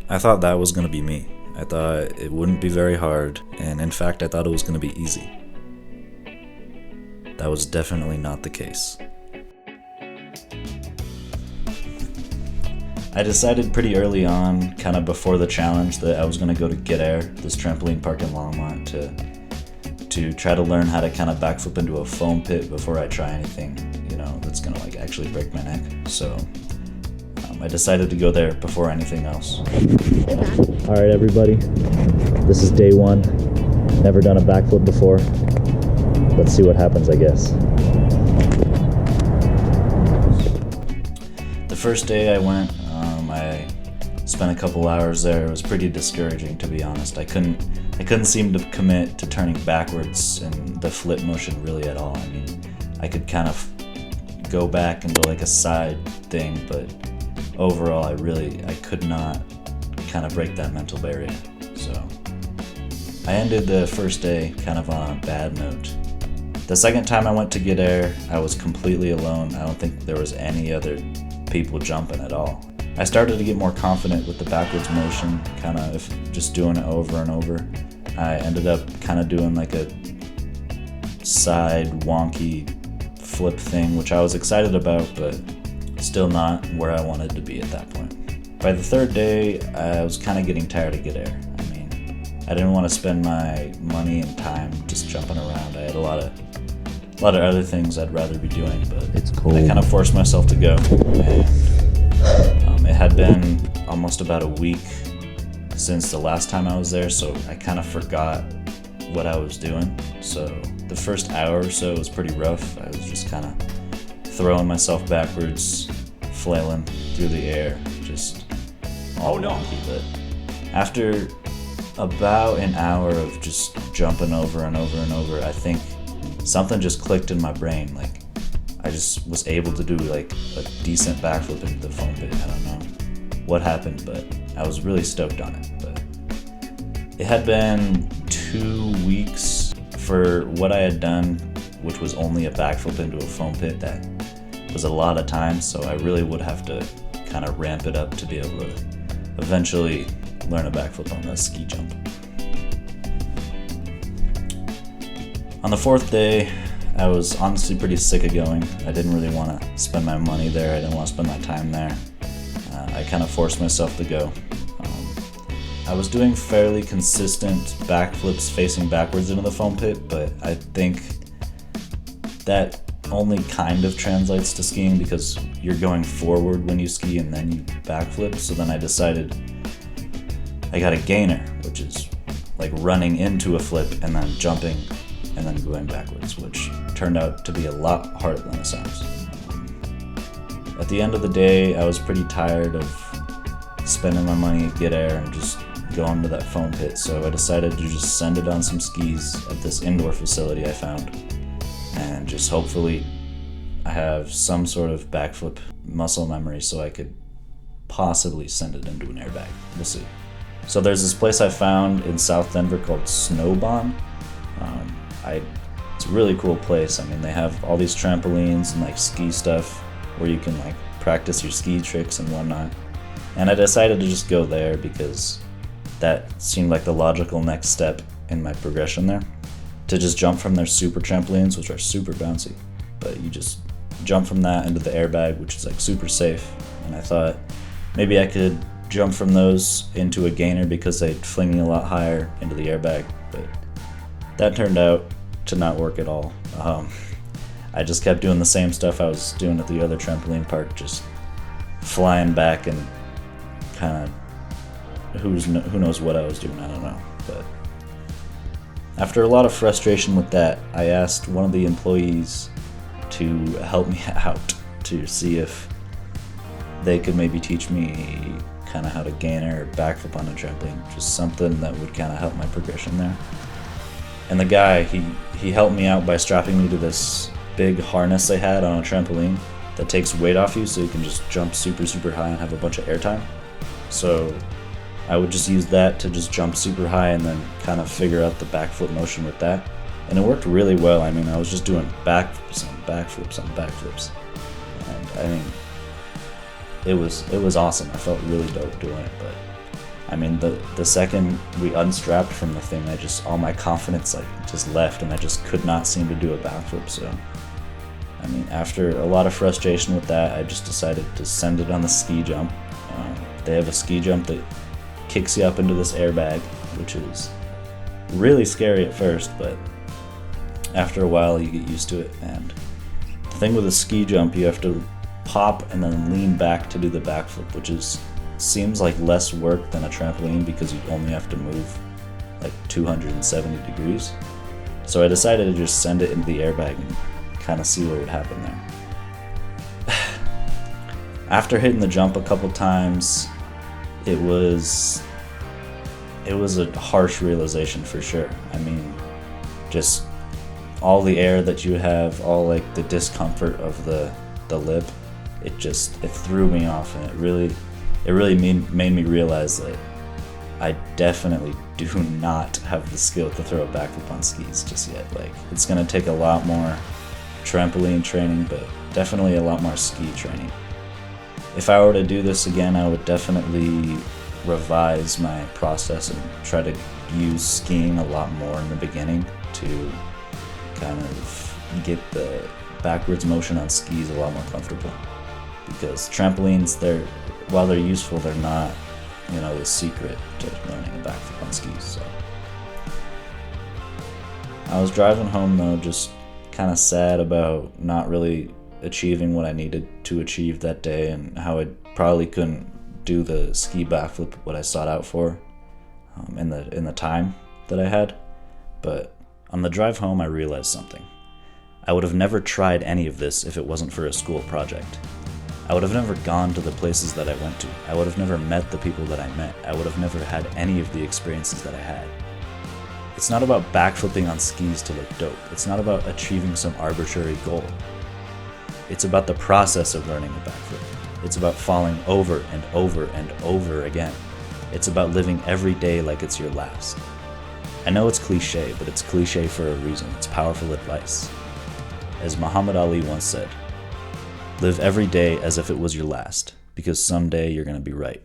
I thought that was going to be me. I thought it wouldn't be very hard, and in fact, I thought it was going to be easy. That was definitely not the case. I decided pretty early on, kind of before the challenge, that I was going to go to Get Air, this trampoline park in Longmont, to try to learn how to kind of backflip into a foam pit before I try anything, that's going to like actually break my neck. So I decided to go there before anything else. All right, everybody, this is day one. Never done a backflip before. Let's see what happens, I guess. The first day I went, I spent a couple hours there. It was pretty discouraging, to be honest. I couldn't seem to commit to turning backwards and the flip motion really at all. I mean, I could kind of go back and do like a side thing, but overall I could not kind of break that mental barrier. So I ended the first day kind of on a bad note. The second time I went to Get Air, I was completely alone. I don't think there was any other people jumping at all. I started to get more confident with the backwards motion, kind of just doing it over and over. I ended up kind of doing like a side wonky flip thing, which I was excited about, but still not where I wanted to be at that point. By the third day, I was kind of getting tired of Get Air. I mean, I didn't want to spend my money and time just jumping around. I had a lot of other things I'd rather be doing, but It's cold. I kind of forced myself to go. And it had been almost about a week since the last time I was there, so I kind of forgot what I was doing. So the first hour or so was pretty rough. I was just kind of throwing myself backwards, flailing through the air, just all wonky. But after about an hour of just jumping over and over and over, I think something just clicked in my brain. Like, I just was able to do like a decent backflip into the foam pit. I don't know what happened, but I was really stoked on it. But it had been 2 weeks for what I had done, which was only a backflip into a foam pit. That was a lot of time, so I really would have to kind of ramp it up to be able to eventually learn a backflip on the ski jump. On the fourth day, I was honestly pretty sick of going. I didn't really want to spend my money there. I didn't want to spend my time there. I kind of forced myself to go. I was doing fairly consistent backflips facing backwards into the foam pit, but I think that only kind of translates to skiing because you're going forward when you ski and then you backflip. So then I decided I got a gainer, which is like running into a flip and then jumping and then going backwards, which turned out to be a lot harder than it sounds. At the end of the day, I was pretty tired of spending my money at Get Air and just going to that foam pit, so I decided to just send it on some skis at this indoor facility I found, and just hopefully I have some sort of backflip muscle memory so I could possibly send it into an airbag. We'll see. So there's this place I found in South Denver called Snowbond. It's a really cool place. I mean, they have all these trampolines and like ski stuff where you can like practice your ski tricks and whatnot. And I decided to just go there because that seemed like the logical next step in my progression there. To just jump from their super trampolines, which are super bouncy, but you just jump from that into the airbag, which is like super safe. And I thought maybe I could jump from those into a gainer because they'd fling me a lot higher into the airbag, but that turned out to not work at all. I just kept doing the same stuff I was doing at the other trampoline park, just flying back and kind of who knows what I was doing, I don't know. But after a lot of frustration with that, I asked one of the employees to help me out to see if they could maybe teach me kind of how to gainer or backflip on a trampoline, just something that would kind of help my progression there. And the guy, he helped me out by strapping me to this big harness they had on a trampoline that takes weight off you so you can just jump super, super high and have a bunch of airtime. So I would just use that to just jump super high and then kind of figure out the backflip motion with that. And it worked really well. I mean, I was just doing backflips on backflips on backflips. And I mean, it was awesome. I felt really dope doing it, but I mean, the second we unstrapped from the thing, all my confidence just left, and I just could not seem to do a backflip. So, I mean, after a lot of frustration with that, I just decided to send it on the ski jump. They have a ski jump that kicks you up into this airbag, which is really scary at first, but after a while you get used to it. And the thing with a ski jump, you have to pop and then lean back to do the backflip, which seems like less work than a trampoline because you only have to move like 270 degrees. So I decided to just send it into the airbag and kind of see what would happen there. After hitting the jump a couple times, it was a harsh realization for sure. I mean, just all the air that you have, all like the discomfort of the lip, it threw me off, and it really made me realize that I definitely do not have the skill to throw a backflip on skis just yet. Like, it's gonna take a lot more trampoline training, but definitely a lot more ski training. If I were to do this again, I would definitely revise my process and try to use skiing a lot more in the beginning to kind of get the backwards motion on skis a lot more comfortable. Because trampolines, while they're useful, they're not, the secret to learning a backflip on skis. So I was driving home though, just kind of sad about not really achieving what I needed to achieve that day, and how I probably couldn't do the ski backflip what I sought out for in the time that I had. But on the drive home, I realized something. I would have never tried any of this if it wasn't for a school project. I would have never gone to the places that I went to. I would have never met the people that I met. I would have never had any of the experiences that I had. It's not about backflipping on skis to look dope. It's not about achieving some arbitrary goal. It's about the process of learning a backflip. It's about falling over and over and over again. It's about living every day like it's your last. I know it's cliche, but it's cliche for a reason. It's powerful advice. As Muhammad Ali once said, live every day as if it was your last, because someday you're going to be right.